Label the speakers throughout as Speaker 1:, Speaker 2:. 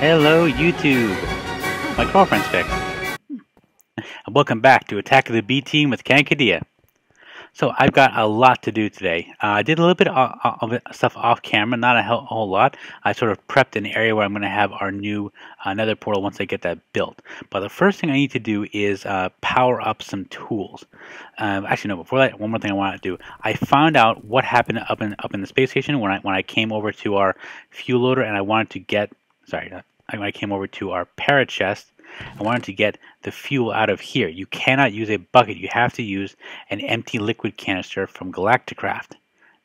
Speaker 1: Hello, YouTube! My girlfriend's fixed. And welcome back to Attack of the B Team with GenerikB. So I've got a lot to do today. I did a little bit of stuff off camera, not a whole lot. I sort of prepped an area where I'm going to have our new nether portal once I get that built. But the first thing I need to do is power up some tools. Actually, no. Before that, one more thing I want to do. I found out what happened up in the space station when I came over to our fuel loader, and I wanted to get when I came over to our parrot chest. I wanted to get the fuel out of here. You cannot use a bucket. You have to use an empty liquid canister from Galacticraft.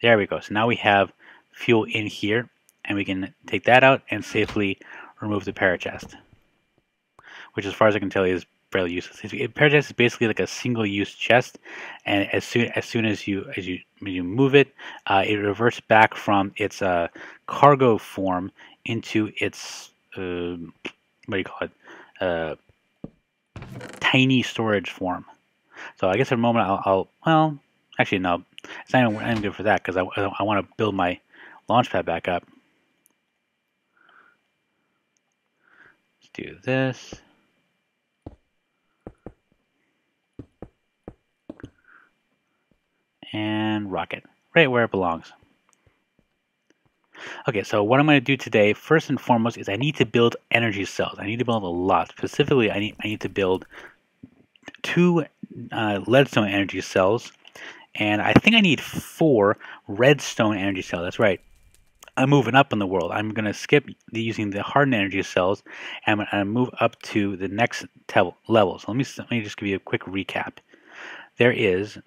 Speaker 1: There we go. So now we have fuel in here, and we can take that out and safely remove the parrot chest, which, as far as I can tell, is fairly useless. A parrot chest is basically like a single-use chest, and as soon as you move it, it reverts back from its cargo form into its what do you call it? Tiny storage form. So I guess at the moment well, actually no, it's not even good for that because I want to build my launch pad back up. Let's do this. And rocket right where it belongs. Okay, so what I'm going to do today, first and foremost, is I need to build energy cells. I need to build a lot. Specifically, I need to build 2 leadstone energy cells, and I think I need 4 redstone energy cells. That's right. I'm moving up in the world. I'm going to skip using the hardened energy cells, and I'm going to move up to the next level. So let me just give you a quick recap. There is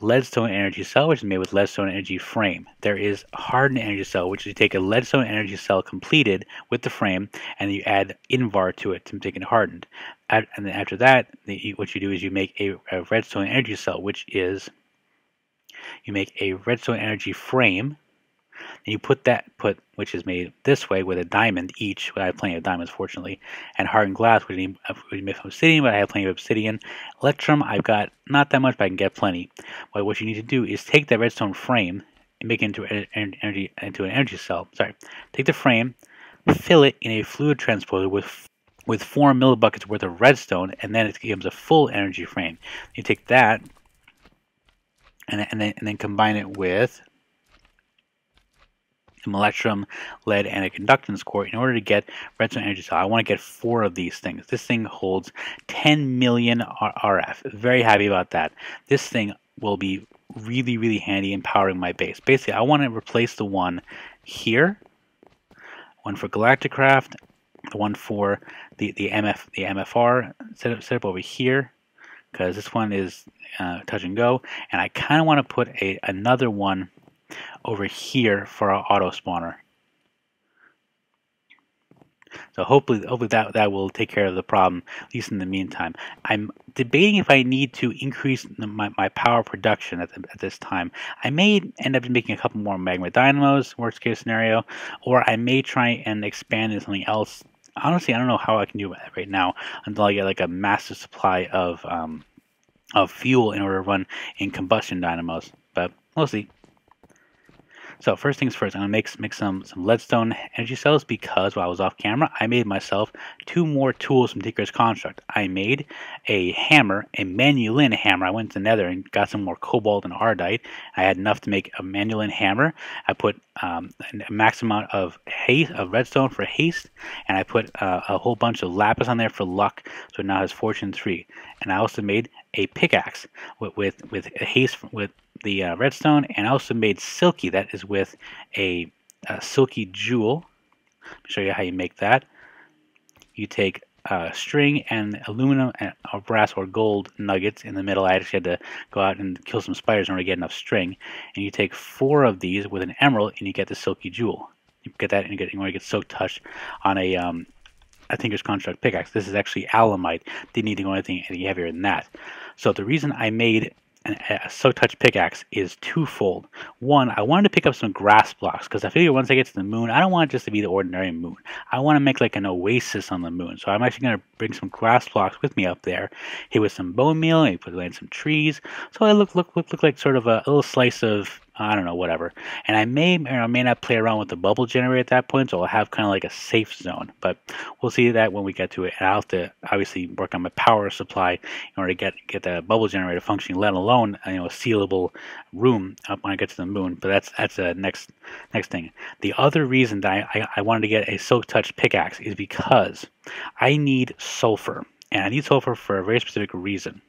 Speaker 1: leadstone energy cell, which is made with leadstone energy frame. There is hardened energy cell, which is you take a leadstone energy cell completed with the frame, and you add invar to it to make it hardened. And then after that, what you do is you make a redstone energy cell, which is you make a redstone energy frame. And you which is made this way with a diamond each. I have plenty of diamonds, fortunately, and hardened glass, which is made from obsidian, but I have plenty of obsidian. Electrum, I've got not that much, but I can get plenty. But what you need to do is take that redstone frame and make it into an energy cell. Sorry, take the frame, fill it in a fluid transporter with 4 millibuckets worth of redstone, and then it becomes a full energy frame. You take that and then combine it with some electrum, lead, and a conductance core in order to get redstone energy cell. I want to get 4 of these things. This thing holds 10 million RF. Very happy about that. This thing will be really, really handy in powering my base. Basically, I want to replace the one here, one for Galacticraft, the one for the MFR set up over here, because this one is touch and go, and I kind of want to put another one over here for our auto spawner. So hopefully that will take care of the problem, at least in the meantime. I'm debating if I need to increase my power production at this time. I may end up making a couple more magma dynamos, worst case scenario, or I may try and expand into something else. Honestly, I don't know how I can do that right now until I get like a massive supply of fuel in order to run in combustion dynamos, but we'll see. So first things first, I'm going to make some leadstone energy cells because while I was off camera, I made myself 2 more tools from Tinker's Construct. I made a hammer, a manulin hammer. I went to Nether and got some more cobalt and ardite. I had enough to make a manulin hammer. I put a max amount of redstone for haste, and I put a whole bunch of lapis on there for luck, so it now has fortune 3. And I also made a pickaxe with haste with the redstone, and I also made silky. That is with a silky jewel. Let me show you how you make that. You take string and aluminum or brass or gold nuggets in the middle. I actually had to go out and kill some spiders in order to get enough string. And you take 4 of these with an emerald, and you get the silky jewel. You get that, and you want to get soak touched on a Tinker's Construct pickaxe. This is actually alamite. Didn't need to go anything heavier than that. So the reason I made a soak touch pickaxe is twofold. One, I wanted to pick up some grass blocks because I figure once I get to the moon, I don't want it just to be the ordinary moon. I want to make like an oasis on the moon. So I'm actually going to bring some grass blocks with me up there, hit with some bone meal, maybe put in some trees. So it look like sort of a little slice of I don't know, whatever. And I may or may not play around with the bubble generator at that point, so I'll have kind of like a safe zone. But we'll see that when we get to it. And I'll have to obviously work on my power supply in order to get the bubble generator functioning, let alone a sealable room up when I get to the moon. But that's the next thing. The other reason that I wanted to get a Silk Touch pickaxe is because I need sulfur, and I need sulfur for a very specific reason.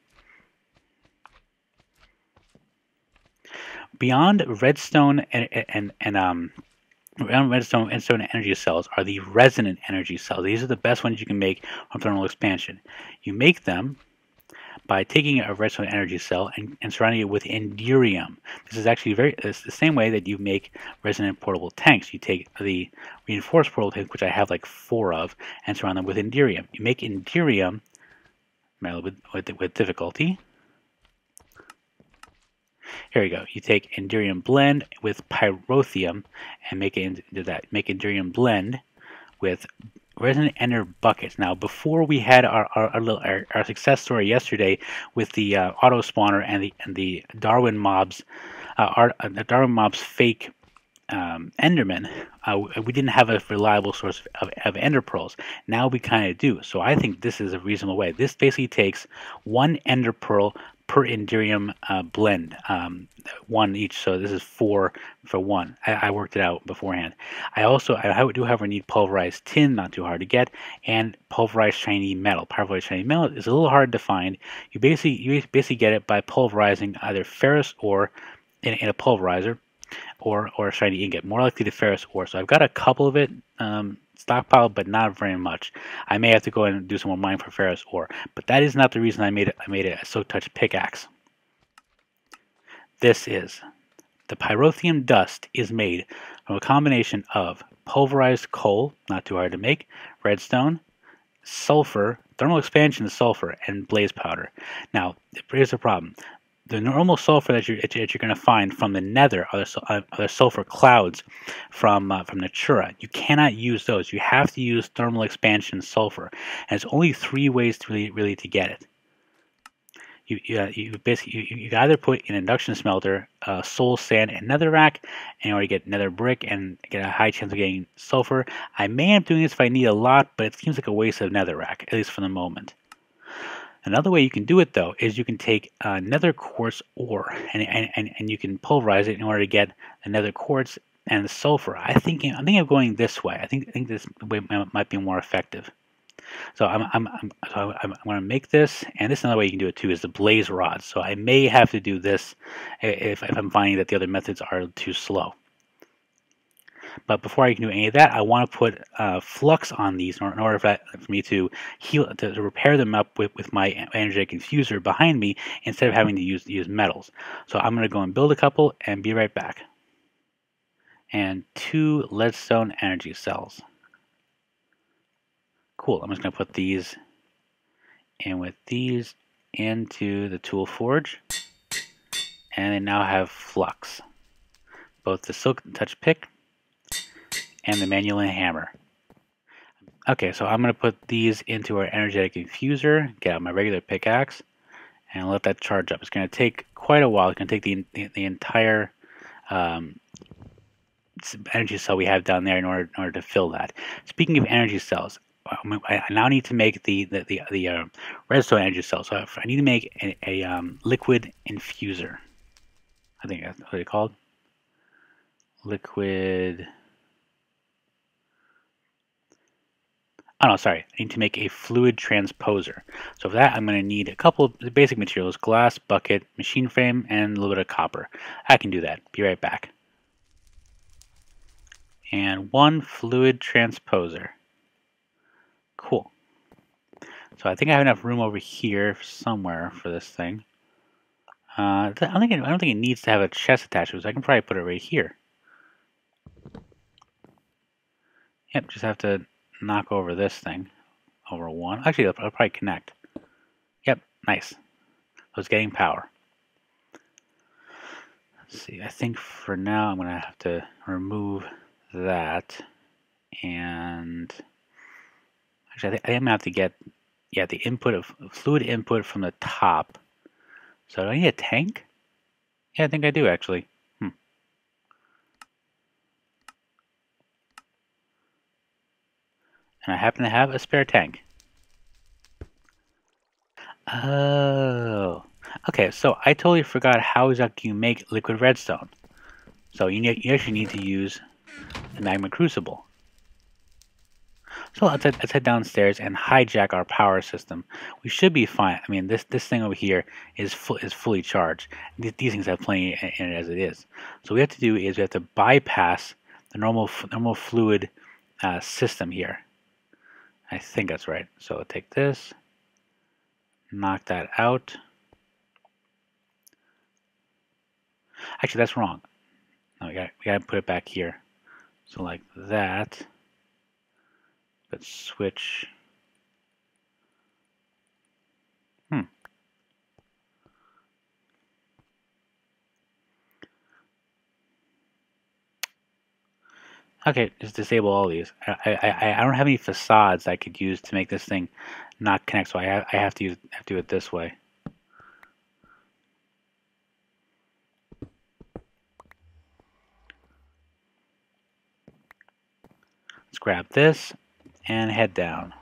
Speaker 1: Beyond redstone and redstone energy cells are the resonant energy cells. These are the best ones you can make from thermal expansion. You make them by taking a redstone energy cell and surrounding it with enderium. This is actually it's the same way that you make resonant portable tanks. You take the reinforced portable tank, which I have like 4 of, and surround them with enderium. You make enderium with difficulty. Here we go. You take enderium blend with pyrotheum and make it into that. Make enderium blend with resonant ender buckets. Now, before we had our success story yesterday with the auto spawner and the Darwin mobs, Darwin mobs fake Enderman, we didn't have a reliable source of Ender pearls. Now we kind of do. So I think this is a reasonable way. This basically takes 1 Ender pearl per enderium blend, 1 each. So this is 4 for 1. I worked it out beforehand. I do however need pulverized tin, not too hard to get, and pulverized shiny metal. Pulverized shiny metal is a little hard to find. You basically get it by pulverizing either ferrous ore in a pulverizer, or shiny ingot, more likely the ferrous ore. So I've got a couple of it stockpiled, but not very much. I may have to go and do some more mining for ferrous ore, but that is not the reason I made it. I made a Silk Touch pickaxe. This is the pyrotheum dust is made from a combination of pulverized coal, not too hard to make, redstone, sulfur, thermal expansion sulfur, and blaze powder. Now, here's the problem. The normal sulfur that you're going to find from the nether are the sulfur clouds from Natura. You cannot use those. You have to use thermal expansion sulfur, and it's only 3 ways to really to get it. You either put an induction smelter, soul sand, and netherrack, in order to get nether brick and get a high chance of getting sulfur. I may end up doing this if I need a lot, but it seems like a waste of netherrack, at least for the moment. Another way you can do it, though, is you can take nether quartz ore and you can pulverize it in order to get the nether quartz and the sulfur. I'm thinking of going this way. I think this way might be more effective. So I'm going to make this, and this is another way you can do it too, is the blaze rod. So I may have to do this if I'm finding that the other methods are too slow. But before I can do any of that, I want to put flux on these in order for me to repair them up with my energetic infuser behind me instead of having to use metals. So I'm going to go and build a couple and be right back. And 2 Redstone Energy Cells. Cool. I'm just going to put these in with these into the tool forge, and they now have flux. Both the Silk Touch pick and the manual hammer. Okay, so I'm going to put these into our energetic infuser, get out my regular pickaxe, and let that charge up. It's going to take quite a while. It's going to take the entire energy cell we have down there in order to fill that. Speaking of energy cells, I now need to make the redstone energy cell. So I need to make a liquid infuser. I think that's what it's called. Liquid. Oh no, sorry. I need to make a fluid transposer. So for that, I'm going to need a couple of basic materials: glass, bucket, machine frame, and a little bit of copper. I can do that. Be right back. And 1 fluid transposer. Cool. So I think I have enough room over here somewhere for this thing. I don't think it needs to have a chest attached to it, so I can probably put it right here. Yep, just have to knock over this thing over 1. Actually, I'll probably connect. Yep, nice. So it's getting power. Let's see, I think for now I'm going to have to remove that, and actually I think I'm going to have to get the input of fluid input from the top. So do I need a tank? Yeah, I think I do actually. And I happen to have a spare tank. Oh. Okay, so I totally forgot how exactly you make liquid redstone. So you actually need to use the magma crucible. So let's head downstairs and hijack our power system. We should be fine. I mean, this thing over here is fully charged. These things have plenty in it as it is. So what we have to do is we have to bypass the normal fluid system here. I think that's right. So take this, knock that out. Actually, that's wrong. No, we gotta put it back here. So like that. Let's switch. Okay, just disable all these. I don't have any facades I could use to make this thing not connect, so I have to do it this way. Let's grab this and head down.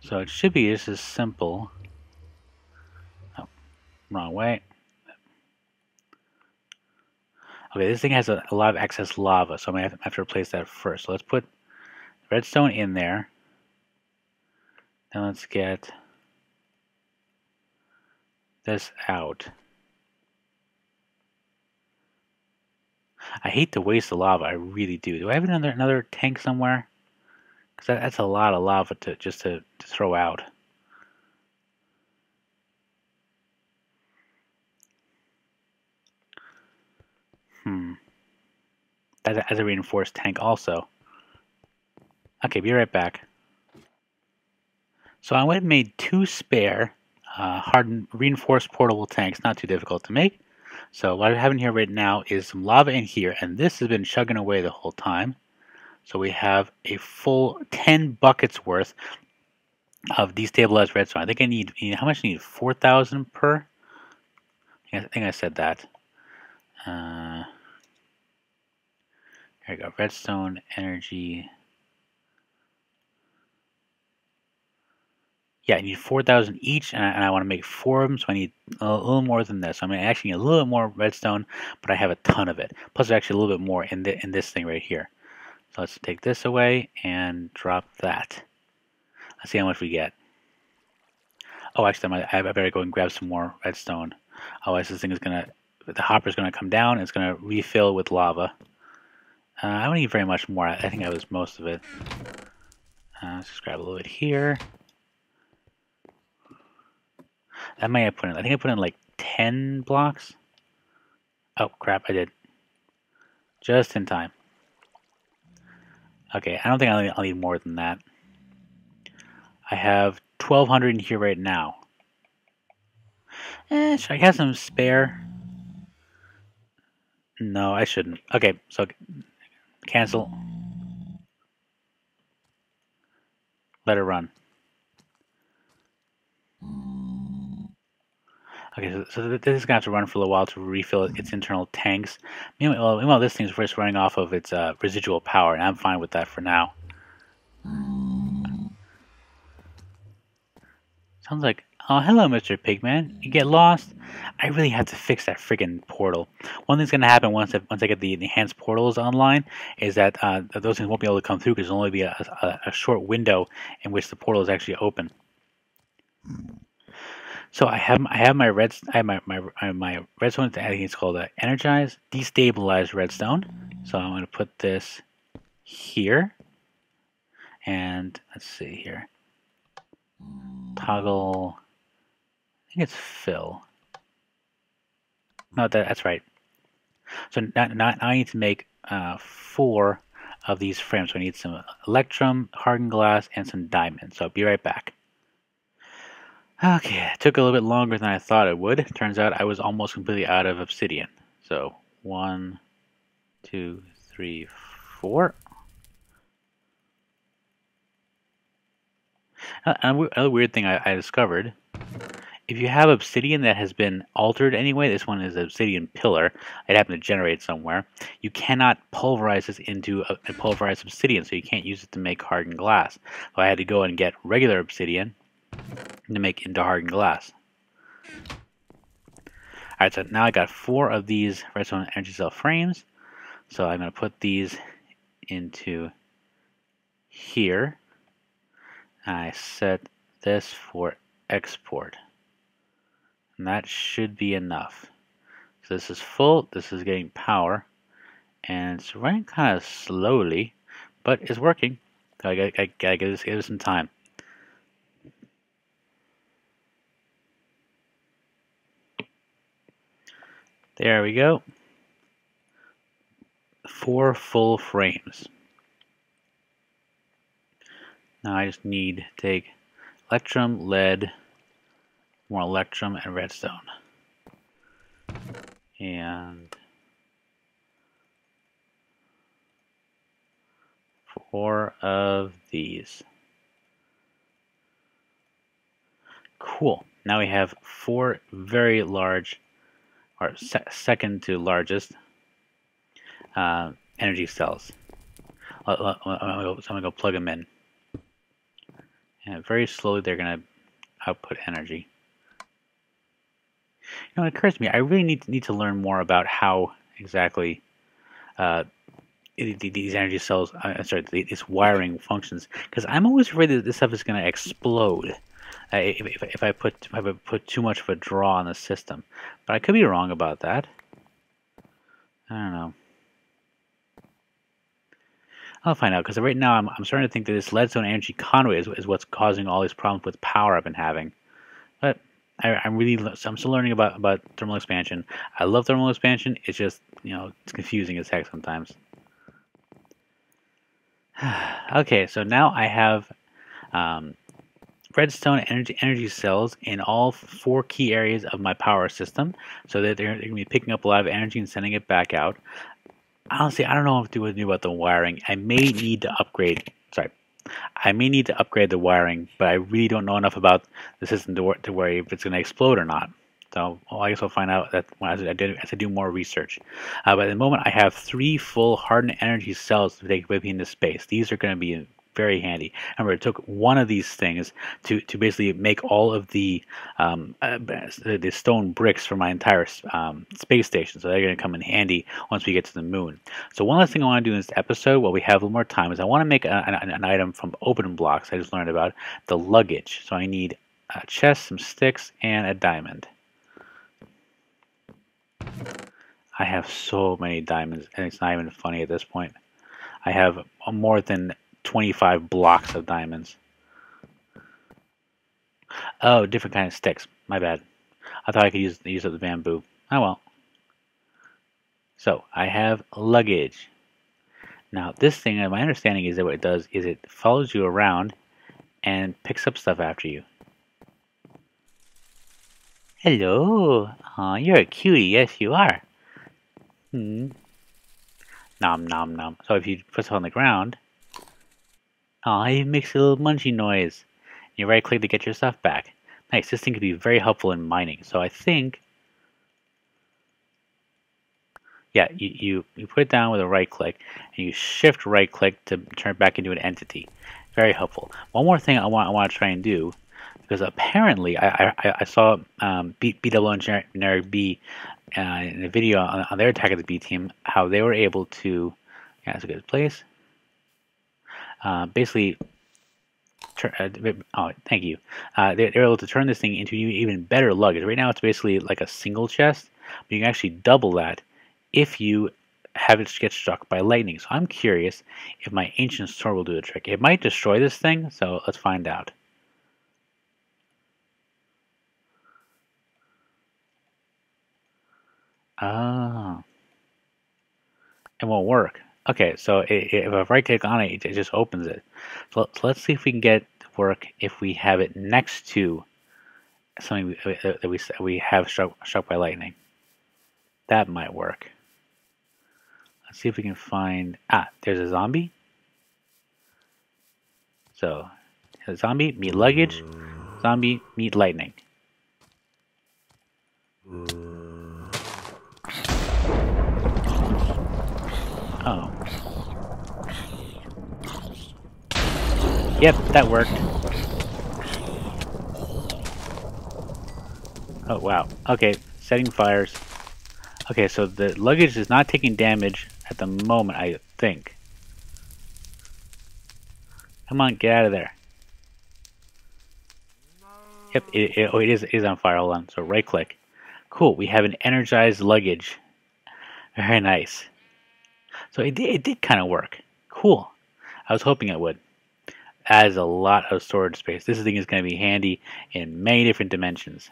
Speaker 1: So it should be just as simple. Oh, wrong way. Okay, this thing has a lot of excess lava, so I'm going to have to replace that first. So let's put redstone in there. Then let's get this out. I hate to waste the lava, I really do. Do I have another tank somewhere? Because that's a lot of lava to throw out. As a reinforced tank also. Okay, be right back. So I went and made 2 spare hardened reinforced portable tanks. Not too difficult to make. So what I have in here right now is some lava in here, and this has been chugging away the whole time. So we have a full 10 buckets worth of destabilized redstone. I think I need how much? I need 4,000 per. I think I said that. Here we go. Redstone Energy. Yeah, I need 4,000 each, and I want to make 4 of them, so I need a little more than this. So I'm actually need a little bit more redstone, but I have a ton of it. Plus, there's actually a little bit more in this thing right here. So let's take this away and drop that. Let's see how much we get. Oh, actually, I better go and grab some more redstone. Otherwise, this thing is the hopper's gonna come down. And it's gonna refill with lava. I don't need very much more. I think I was most of it. Let's just grab a little bit here. I think I put in like 10 blocks. Oh crap, I did. Just in time. Okay, I don't think I'll need more than that. I have 1,200 in here right now. Should I have some spare? No, I shouldn't. Okay, so cancel. Let it run. Okay, so this is going to have to run for a little while to refill its internal tanks. Meanwhile, this thing's first running off of its residual power, and I'm fine with that for now. Sounds like, oh, hello, Mr. Pigman. You get lost? I really have to fix that friggin' portal. One thing's going to happen once I get the enhanced portals online is that those things won't be able to come through because there'll only be a short window in which the portal is actually open. So I have my redstone. I think it's called energized destabilized redstone. So I'm going to put this here, and let's see here. Toggle. I think it's fill. No, that's right. So now I need to make 4 of these frames. So I need some electrum, hardened glass, and some diamond. So I'll be right back. Okay, it took a little bit longer than I thought it would. Turns out I was almost completely out of obsidian. So 1, 2, 3, 4. Another weird thing I discovered if you have obsidian that has been altered anyway, this one is an obsidian pillar. It happened to generate somewhere. You cannot pulverize this into a pulverized obsidian, so you can't use it to make hardened glass. So I had to go and get regular obsidian to make into hardened glass. Alright, so now I got 4 of these redstone energy cell frames. So I'm going to put these into here. I set this for export. And that should be enough. So this is full, this is getting power, and it's running kind of slowly, but it's working. So I gotta give it some time. There we go. 4 full frames. Now I just need to take electrum, lead, more electrum, and redstone. And 4 of these. Cool. Now we have 4 very large, or second to largest, energy cells. So I'm gonna go plug them in, and very slowly they're gonna output energy. You know, it occurs to me I really need to learn more about how exactly these energy cells, this wiring functions, because I'm always afraid that this stuff is going to explode if I put too much of a draw on the system. But I could be wrong about that. I don't know. I'll find out, because right now I'm starting to think that this leadstone energy conduit is what's causing all these problems with power I've been having. But I'm still learning about thermal expansion. I love thermal expansion. It's just, you know, it's confusing as heck sometimes. Okay, so now I have redstone energy cells in all 4 key areas of my power system, so that they're going to be picking up a lot of energy and sending it back out. Honestly, I don't know what to do about the wiring. I may need to upgrade. I may need to upgrade the wiring, but I really don't know enough about the system to worry if it's going to explode or not. So I guess I'll find out that as I do more research. But at the moment, I have 3 full hardened energy cells to take with me into space. These are going to be very handy. Remember, it took one of these things to basically make all of the stone bricks for my entire space station. So they're going to come in handy once we get to the moon. So one last thing I want to do in this episode, while we have a little more time, is I want to make an item from Open Blocks I just learned about, the luggage. So I need a chest, some sticks, and a diamond. I have so many diamonds, and it's not even funny at this point. I have more than 25 blocks of diamonds. Oh, different kind of sticks. My bad. I thought I could use up the bamboo. Oh well. So I have luggage. Now this thing, my understanding is that what it does is it follows you around and picks up stuff after you. Hello. Oh, you're a cutie. Yes, you are. Nom nom nom. So if you put stuff on the ground, oh, it makes a little munchy noise. You right click to get your stuff back. Nice. This thing could be very helpful in mining. So I think, yeah, you put it down with a right click, and you shift right click to turn it back into an entity. Very helpful. One more thing I want to try and do, because apparently I saw BDouble0100 and GenerikB in a video on their Attack of the B team, how they were able to, yeah, that's a good place. Basically, oh, thank you. They're able to turn this thing into even better luggage. Right now, it's basically like a single chest, but you can actually double that if you have it get struck by lightning. So I'm curious if my ancient sword will do the trick. It might destroy this thing, so let's find out. Oh, it won't work. Okay, so if I right click on it, it just opens it. So let's see if we can get it to work if we have it next to something that we have struck by lightning. That might work. Let's see if we can find... Ah, there's a zombie. So, a zombie, meet luggage. Zombie, meet lightning. Yep, that worked. Oh, wow. Okay, setting fires. Okay, so the luggage is not taking damage at the moment, I think. Come on, get out of there. Yep, it is on fire. Hold on. So right click. Cool, we have an energized luggage. Very nice. So it did kind of work. Cool. I was hoping it would. Adds a lot of storage space. This thing is going to be handy in many different dimensions.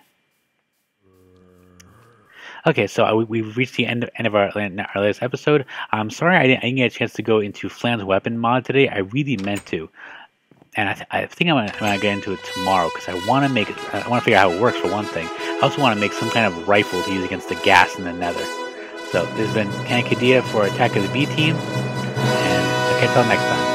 Speaker 1: Okay, so we've reached the end of our latest episode. I'm sorry I didn't get a chance to go into Flan's weapon mod today. I really meant to, and I think I'm gonna get into it tomorrow because I want to figure out how it works for one thing. I also want to make some kind of rifle to use against the gas in the Nether. So this has been GenerikB for Attack of the B Team, and I'll catch y'all next time.